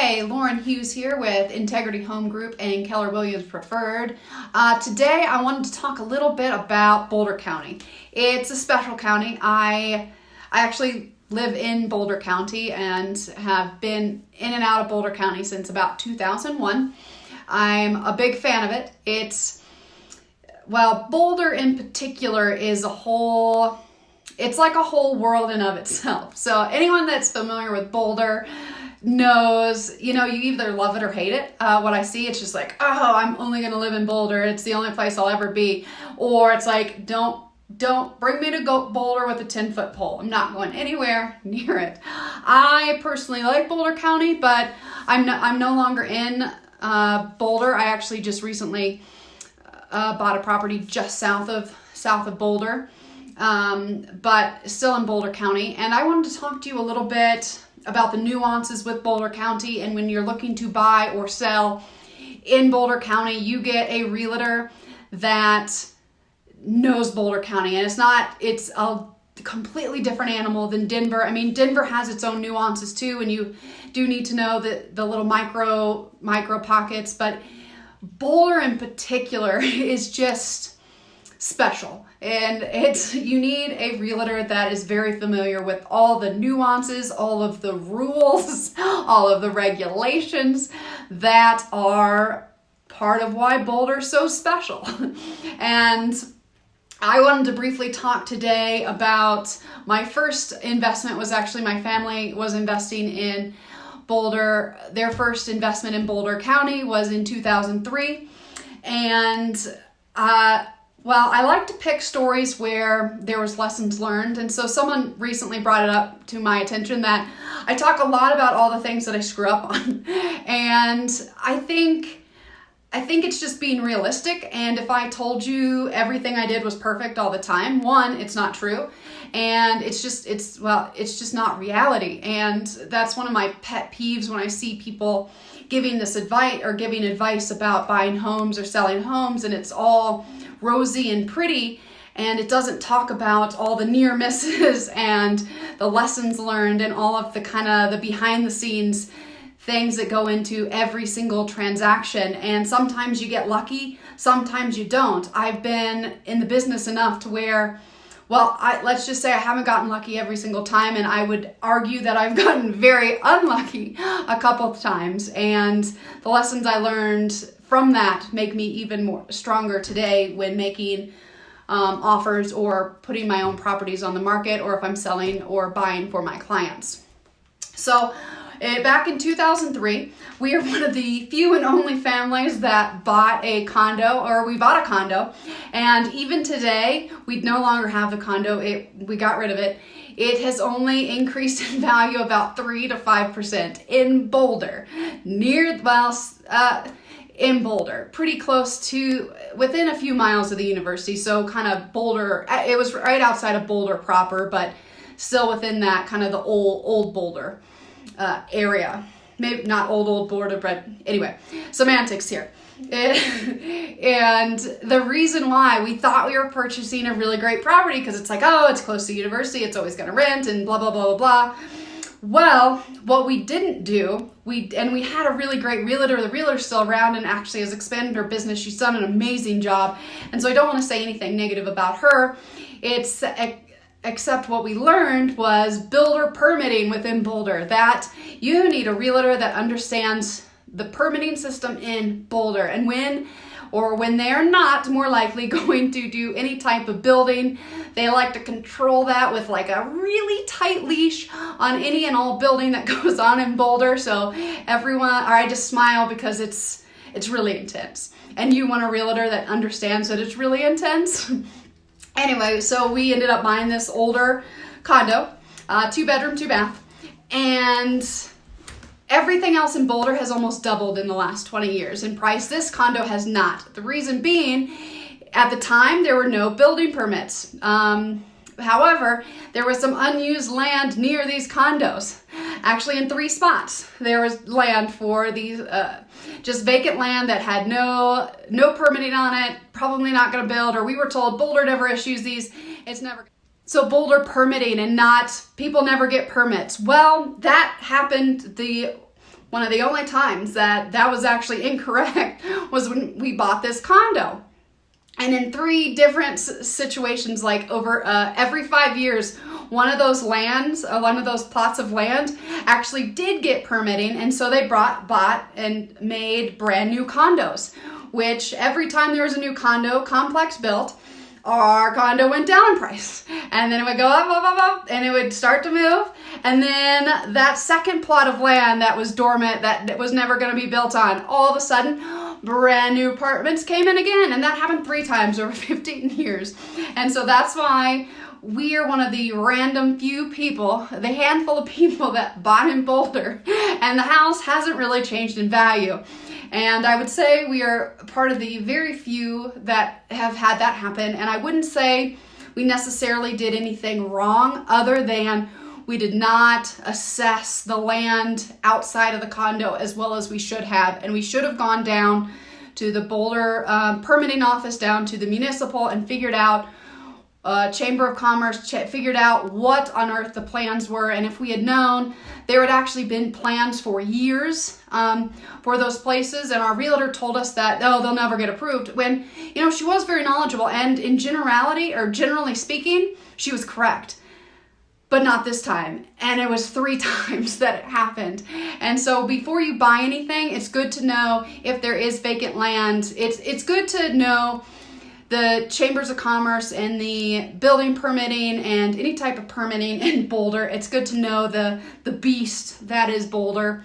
Hey, Lauren Hughes here with Integrity Home Group and Keller Williams Preferred. Today I wanted to talk a little bit about Boulder County. It's a special county. I actually live in Boulder County and have been in and out of Boulder County since about 2001. I'm a big fan of it. Boulder in particular is it's like a whole world in of itself. So anyone that's familiar with Boulder knows, you either love it or hate it. What I see, it's just like, oh, I'm only going to live in Boulder. It's the only place I'll ever be. Or it's like, don't bring me to Boulder with a 10-foot pole. I'm not going anywhere near it. I personally like Boulder County, but I'm no longer in Boulder. I actually just recently bought a property just south of Boulder, but still in Boulder County. And I wanted to talk to you a little bit about the nuances with Boulder County. And when you're looking to buy or sell in Boulder County, you get a realtor that knows Boulder County. And it's a completely different animal than Denver. I mean, Denver has its own nuances too, and you do need to know the little micro pockets, but Boulder in particular is just special. And you need a realtor that is very familiar with all the nuances, all of the rules, all of the regulations that are part of why Boulder's so special. And I wanted to briefly talk today about my first investment. Was actually my family was investing in Boulder. Their first investment in Boulder County was in 2003. And I like to pick stories where there was lessons learned. And so someone recently brought it up to my attention that I talk a lot about all the things that I screw up on. And I think it's just being realistic. And if I told you everything I did was perfect all the time, one, it's not true. And it's just not reality. And that's one of my pet peeves when I see people giving advice about buying homes or selling homes, and it's all rosy and pretty, and it doesn't talk about all the near misses and the lessons learned and all of the behind the scenes things that go into every single transaction. And sometimes you get lucky, sometimes you don't. I've been in the business enough to where, let's just say I haven't gotten lucky every single time, and I would argue that I've gotten very unlucky a couple of times. And the lessons I learned from that make me even more stronger today when making offers or putting my own properties on the market, or if I'm selling or buying for my clients. So back in 2003, we are one of the few and only families that bought a condo, or we bought a condo. And even today, we no longer have the condo. We got rid of it. It has only increased in value about 3 to 5% in Boulder, in Boulder, pretty close to within a few miles of the university. So kind of Boulder, it was right outside of Boulder proper, but still within that kind of the old Boulder area. Maybe not old Boulder, but anyway, semantics here. And the reason why we thought we were purchasing a really great property, because it's like, oh, it's close to university, it's always going to rent and blah, blah, blah, blah, blah. Well, what we didn't do, we had a really great realtor. The realtor's still around and actually has expanded her business. She's done an amazing job. And so I don't want to say anything negative about her. Except what we learned was builder permitting within Boulder, that you need a realtor that understands the permitting system in Boulder. And when they're not more likely going to do any type of building, they like to control that with like a really tight leash on any and all building that goes on in Boulder. So I just smile because it's really intense. And you want a realtor that understands that it's really intense. Anyway, so we ended up buying this older condo, 2-bedroom, 2-bath, and everything else in Boulder has almost doubled in the last 20 years in price. This condo has not. The reason being, at the time, there were no building permits. However, there was some unused land near these condos. Actually, in 3 spots, there was land for these, just vacant land that had no permitting on it, probably not going to build, or we were told Boulder never issues these. It's never. So Boulder permitting and not, people never get permits. Well, that happened. one of the only times that was actually incorrect was when we bought this condo. And in 3 different situations, like over every 5 years, one of those plots of land actually did get permitting, and so they bought and made brand new condos, which every time there was a new condo complex built, our condo went down in price, and then it would go up, up, up, up, and it would start to move, and then that second plot of land that was dormant, that was never going to be built on, all of a sudden, brand new apartments came in again, and that happened 3 times over 15 years, and so that's why we are one of the random few people, the handful of people that bought in Boulder, and the house hasn't really changed in value. And I would say we are part of the very few that have had that happen, and I wouldn't say we necessarily did anything wrong other than we did not assess the land outside of the condo as well as we should have, and we should have gone down to the Boulder permitting office, down to the municipal, and figured out Chamber of Commerce figured out what on earth the plans were, and if we had known, there had actually been plans for years for those places, and our realtor told us that, oh, they'll never get approved, when, she was very knowledgeable, and in generally speaking, she was correct. But not this time, and it was 3 times that it happened. And so before you buy anything, it's good to know if there is vacant land. It's good to know the Chambers of Commerce and the building permitting and any type of permitting in Boulder. It's good to know the beast that is Boulder.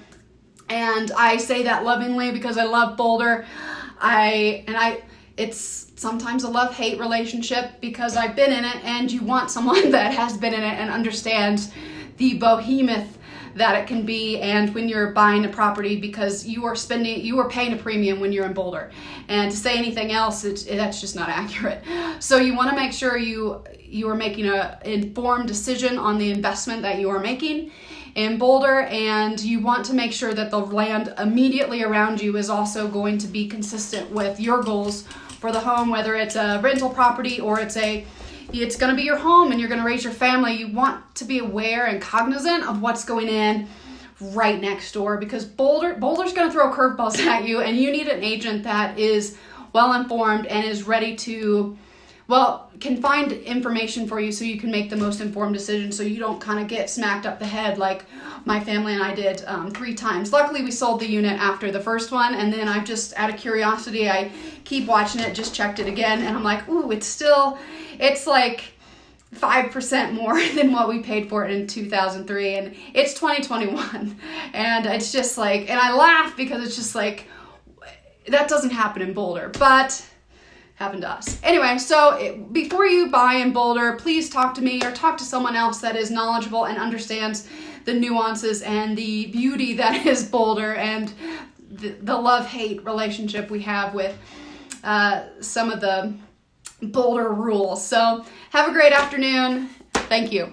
And I say that lovingly because I love Boulder. It's sometimes a love-hate relationship because I've been in it, and you want someone that has been in it and understands the behemoth that it can be, and when you're buying a property, because you are paying a premium when you're in Boulder, and to say anything else, that's just not accurate. So you want to make sure you are making an informed decision on the investment that you are making in Boulder, and you want to make sure that the land immediately around you is also going to be consistent with your goals for the home, whether it's a rental property or it's going to be your home and you're going to raise your family. You want to be aware and cognizant of what's going in right next door, because Boulder's going to throw curveballs at you, and you need an agent that is well informed and is ready to, can find information for you so you can make the most informed decision, so you don't kind of get smacked up the head like my family and I did 3 times. Luckily, we sold the unit after the first one, and then I've just, out of curiosity, I keep watching it, just checked it again, and I'm like, ooh, it's like 5% more than what we paid for it in 2003, and it's 2021, and it's just like, and I laugh because it's just like, that doesn't happen in Boulder, but happened to us. Anyway, so before you buy in Boulder, please talk to me or talk to someone else that is knowledgeable and understands the nuances and the beauty that is Boulder, and the love-hate relationship we have with some of the Boulder rules. So have a great afternoon. Thank you.